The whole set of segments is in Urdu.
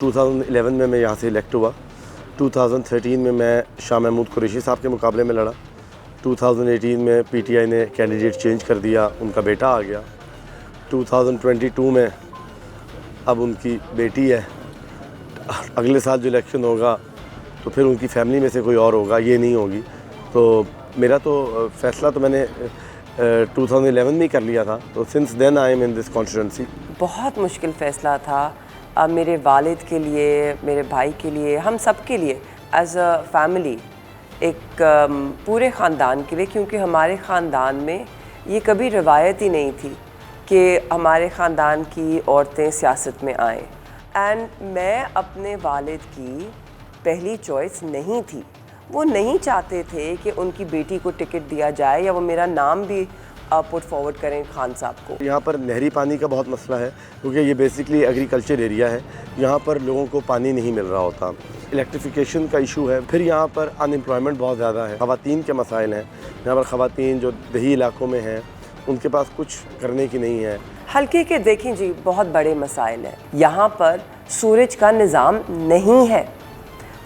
2011 میں میں یہاں سے الیکٹ ہوا. 2013 میں میں شاہ محمود قریشی صاحب کے مقابلے میں لڑا. 2018 میں پی ٹی آئی نے کینڈیڈیٹ چینج کر دیا, ان کا بیٹا آ گیا. 2022 میں اب ان کی بیٹی ہے. اگلے سال جو الیکشن ہوگا تو پھر ان کی فیملی میں سے کوئی اور ہوگا, یہ نہیں ہوگی. تو میرا تو فیصلہ تو میں نے 2011 میں ہی کر لیا تھا. تو since then I am in this constituency. بہت مشکل فیصلہ تھا میرے والد کے لیے, میرے بھائی کے لیے, ہم سب کے لیے ایز اے فیملی, ایک پورے خاندان کے لیے, کیونکہ ہمارے خاندان میں یہ کبھی روایت ہی نہیں تھی کہ ہمارے خاندان کی عورتیں سیاست میں آئیں. اینڈ میں اپنے والد کی پہلی چوائس نہیں تھی. وہ نہیں چاہتے تھے کہ ان کی بیٹی کو ٹکٹ دیا جائے یا وہ میرا نام بھی پٹ فارورڈ کریں خان صاحب کو. یہاں پر نہری پانی کا بہت مسئلہ ہے, کیونکہ یہ بیسکلی ایگریکلچر ایریا ہے. یہاں پر لوگوں کو پانی نہیں مل رہا ہوتا. الیکٹریفیکیشن کا ایشو ہے. پھر یہاں پر ان امپلائمنٹ بہت زیادہ ہے. خواتین کے مسائل ہیں. یہاں پر خواتین جو دیہی علاقوں میں ہیں ان کے پاس کچھ کرنے کی نہیں ہے. حلقے کے دیکھیں جی, بہت بڑے مسائل ہیں. یہاں پر سورج کا نظام نہیں ہے,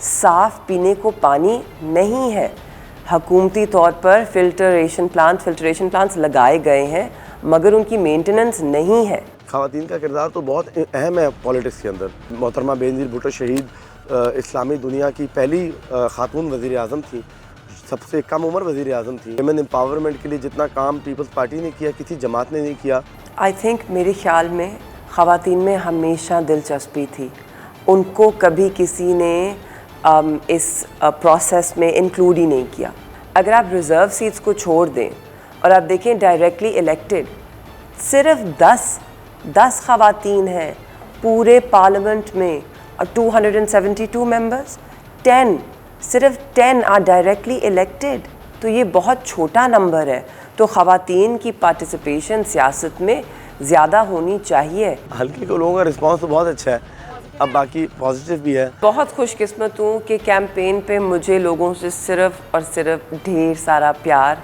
صاف پینے کو پانی نہیں ہے. حکومتی طور پر فلٹریشن پلانٹس لگائے گئے ہیں مگر ان کی مینٹیننس نہیں ہے. خواتین کا کردار تو بہت اہم ہے پولیٹکس کے اندر. محترمہ بینظیر بھٹو شہید اسلامی دنیا کی پہلی خاتون وزیر اعظم تھی, سب سے کم عمر وزیر اعظم تھی. ویمن امپاورمنٹ کے لیے جتنا کام پیپلز پارٹی نے کیا کسی جماعت نے نہیں کیا. آئی تھنک میرے خیال میں خواتین میں ہمیشہ دلچسپی تھی. ان کو کبھی کسی نے اس پروسیس میں انکلوڈ ہی نہیں کیا. اگر آپ ریزرو سیٹس کو چھوڑ دیں اور آپ دیکھیں ڈائریکٹلی الیکٹڈ, صرف 10 خواتین ہیں پورے پارلیمنٹ میں, اور 272 ممبرس, صرف 10 آر ڈائریکٹلی الیکٹڈ. تو یہ بہت چھوٹا نمبر ہے. تو خواتین کی پارٹیسپیشن سیاست میں زیادہ ہونی چاہیے. حلقے کے لوگوں کا رسپانس تو بہت اچھا ہے, اب باقی پازیٹیو بھی ہے. بہت خوش قسمت ہوں کہ کیمپین پہ مجھے لوگوں سے صرف اور صرف ڈھیر سارا پیار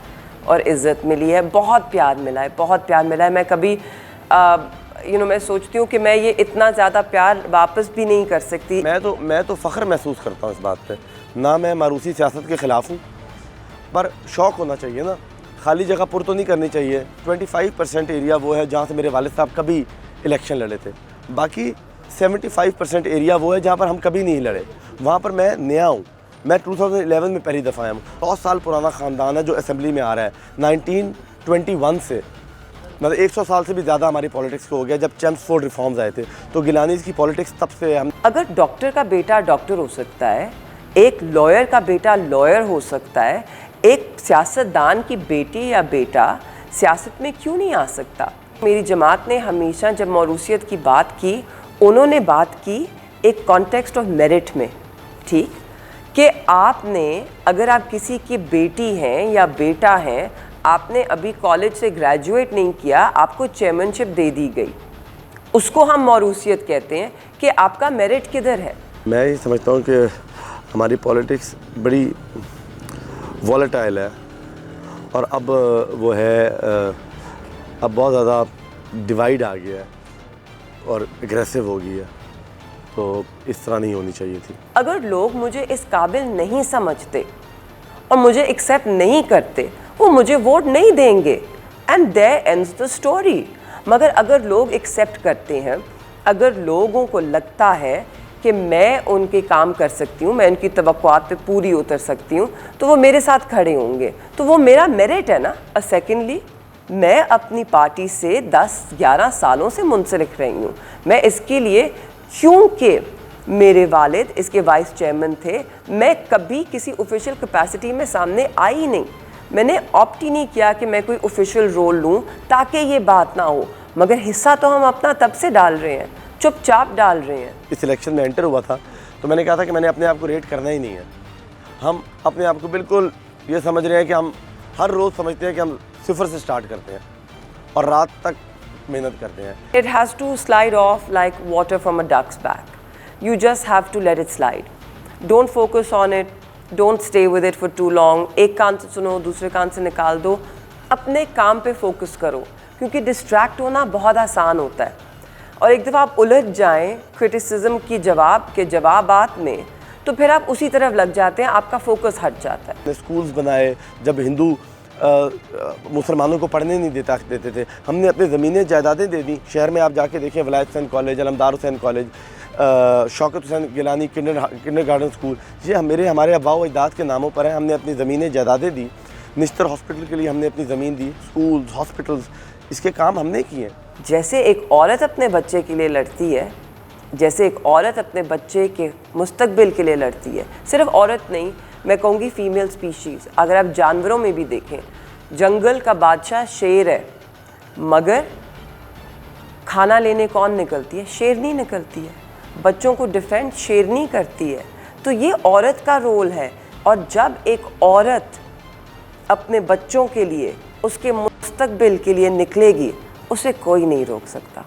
اور عزت ملی ہے. بہت پیار ملا ہے, بہت پیار ملا ہے. میں کبھی میں سوچتی ہوں کہ میں یہ اتنا زیادہ پیار واپس بھی نہیں کر سکتی. میں تو فخر محسوس کرتا ہوں اس بات پہ. نہ میں ماروثی سیاست کے خلاف ہوں, پر شوق ہونا چاہیے نا. خالی جگہ پر تو نہیں کرنی چاہیے. 25% ایریا وہ ہے جہاں سے میرے والد صاحب کبھی الیکشن لڑے تھے. باقی 75% ایریا وہ ہے جہاں پر ہم کبھی نہیں لڑے. وہاں پر میں نیا ہوں. میں 2011 میں پہلی دفعہ آیا ہوں. 100 سال پرانا خاندان ہے جو اسمبلی میں آ رہا ہے 1921 سے. مطلب 100 سال سے بھی زیادہ ہماری پولیٹکس کو ہو گیا. جب چیمسفورڈ ریفارمز آئے تھے تو گیلانیز کی پولیٹکس تب سے ہم. اگر ڈاکٹر کا بیٹا ڈاکٹر ہو سکتا ہے, ایک لائر کا بیٹا لائر ہو سکتا ہے, ایک سیاستدان کی بیٹی یا بیٹا سیاست میں کیوں نہیں آ سکتا؟ میری جماعت نے ہمیشہ جب موروثیت کی بات کی, انہوں نے بات کی ایک کانٹیکسٹ آف میرٹ میں. ٹھیک کہ آپ نے, اگر آپ کسی کی بیٹی ہیں یا بیٹا ہیں, آپ نے ابھی کالج سے گریجویٹ نہیں کیا, آپ کو چیئرمین شپ دے دی گئی, اس کو ہم موروثیت کہتے ہیں کہ آپ کا میرٹ کدھر ہے. میں یہ سمجھتا ہوں کہ ہماری پولیٹکس بڑی والیٹائل ہے, اور اب وہ ہے اب بہت زیادہ ڈیوائڈ آ گیا ہے اور اگریسو ہو گئی ہے. تو اس طرح نہیں ہونی چاہیے تھی. اگر لوگ مجھے اس قابل نہیں سمجھتے اور مجھے ایکسیپٹ نہیں کرتے, وہ مجھے ووٹ نہیں دیں گے, and there ends the story. مگر اگر لوگ ایکسیپٹ کرتے ہیں, اگر لوگوں کو لگتا ہے کہ میں ان کے کام کر سکتی ہوں, میں ان کی توقعات پہ پوری اتر سکتی ہوں, تو وہ میرے ساتھ کھڑے ہوں گے. تو وہ میرا میرٹ ہے نا. اور سیکنڈلی, میں اپنی پارٹی سے 10-11 سالوں سے منسلک رہی ہوں. میں اس کے لیے, کیونکہ میرے والد اس کے وائس چیئرمین تھے, میں کبھی کسی آفیشیل کیپیسٹی میں سامنے آئی نہیں. میں نے آپٹ ہی نہیں کیا کہ میں کوئی آفیشیل رول لوں تاکہ یہ بات نہ ہو. مگر حصہ تو ہم اپنا تب سے ڈال رہے ہیں, چپ چاپ ڈال رہے ہیں. اس الیکشن میں انٹر ہوا تھا تو میں نے کہا تھا کہ میں نے اپنے آپ کو ریٹ کرنا ہی نہیں ہے. ہم اپنے آپ کو بالکل یہ سمجھ رہے ہیں کہ ہم ہر روز سمجھتے ہیں کہ ہم صفر سے سٹارٹ کرتے ہیں اور رات تک محنت کرتے ہیں. It has to slide off like water from a duck's back. You just have to let it slide. Don't focus on it. Don't stay with it for too long. ایک کان سے سنو, دوسرے کان سے نکال دو. اپنے کام پہ فوکس کرو, کیونکہ ڈسٹریکٹ ہونا بہت آسان ہوتا ہے. اور ایک دفعہ آپ الجھ جائیں کرٹیسزم کی جواب کے جوابات میں تو پھر آپ اسی طرف لگ جاتے ہیں, آپ کا فوکس ہٹ جاتا ہے. اسکولز بنائے, جب ہندو مسلمانوں کو پڑھنے نہیں دیتے تھے, ہم نے اپنی زمینیں جائیدادیں دے دیں. شہر میں آپ جا کے دیکھیں ولایت حسین کالج, علمدار حسین کالج, شوکت حسین گیلانی کنڈر گارڈن اسکول, یہ ہمارے آباء و اجداد کے ناموں پر ہیں. ہم نے اپنی زمینیں جائیدادیں دی. نشتر ہاسپٹل کے لیے ہم نے اپنی زمین دی. اسکولز, ہاسپٹلز, اس کے کام ہم نے کیے. جیسے ایک عورت اپنے بچے کے لیے لڑتی ہے, جیسے ایک عورت اپنے بچے کے مستقبل کے لیے لڑتی ہے, صرف عورت نہیں, میں کہوں گی فیمیل سپیشیز. اگر آپ جانوروں میں بھی دیکھیں, جنگل کا بادشاہ شیر ہے, مگر کھانا لینے کون نکلتی ہے؟ شیرنی نکلتی ہے. بچوں کو ڈیفینڈ شیرنی کرتی ہے. تو یہ عورت کا رول ہے. اور جب ایک عورت اپنے بچوں کے لیے, اس کے مستقبل کے لیے نکلے گی, اسے کوئی نہیں روک سکتا.